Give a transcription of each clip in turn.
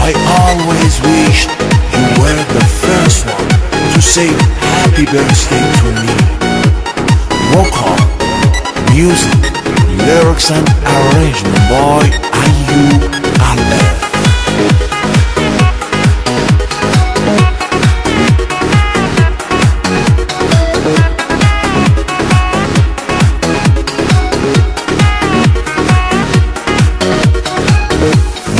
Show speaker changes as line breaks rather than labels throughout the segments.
I always wished you were the first one to say happy birthday to me. Vocal, music, lyrics and arrangement by Ayub Alef.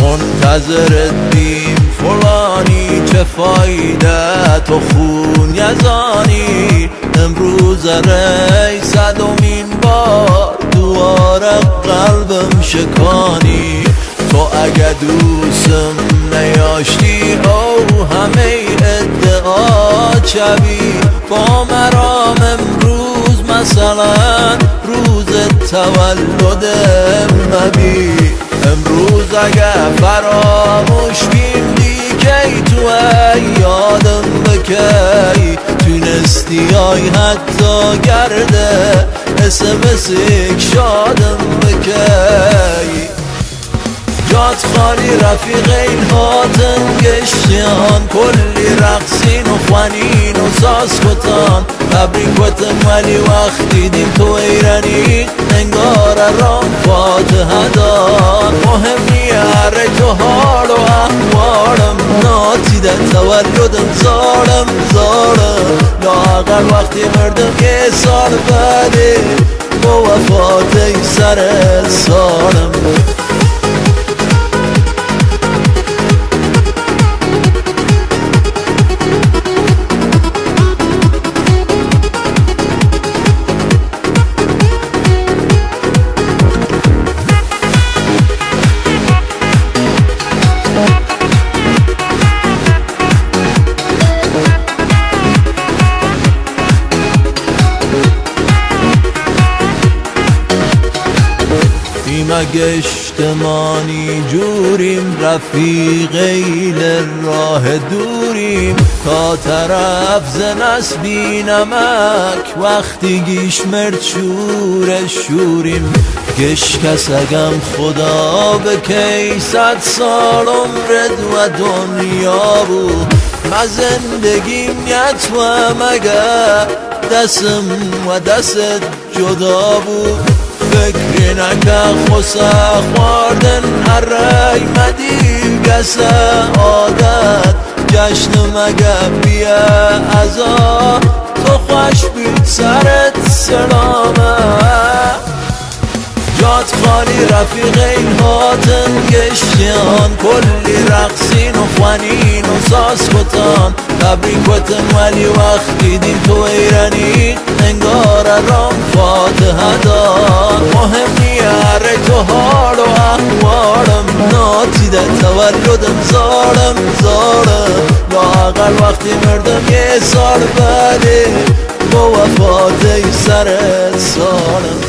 منتظرت بیم فلانی، چه فایده تو خون یزانی. امروز ری 100مین بار دوباره قلبم شکانی. تو اگه دوستم نیاشتی او همه ادعا چوی با مرام. امروز مثلا روز تولدم نبی. امروز اگه فراموش بیمدی کی تو یادم بکی. تونستی های حتی گرده اسمسک شادم بکی. جات خالی رفیق این هاتن گشتیان، کلی رقصین و خوانین و ساز کتان. تبریک وطن ولی وقتی دیم تو ایرانی انگار رام فاتحه دان. مهم نیاره تو حال و احوالم، ناتیده تولدم زارم لااقل وقتی مردم یه سال بعده با وفات سر سالم. مگه اجتماعی جوریم، رفیقیل راه دوریم. تا طرف زنس بی نمک وقتی گیش مرد شوریم. گش کس اگم خدا بکی 100 سال عمرت و دنیا بود. ما زندگیم یتوه مگه دستم و دست جدا بود. فکری نکه خوصه خواردن هر مدی گسه عادت. جشن مگه بیه ازا تو خوش بید سرت سلامه. جات خالی رفیق این هاتن گشتیان، کلی رقصین و خوانین و ساز کتان. تبریک وطن ولی وقتی دیم تو ایرانی انگار رام فاتحه دان. مهم نیاره تو حال و احوالم، ناتیده تولدم زارم لااقل وقتی مردم یه سال بعده با وفات سر سالم.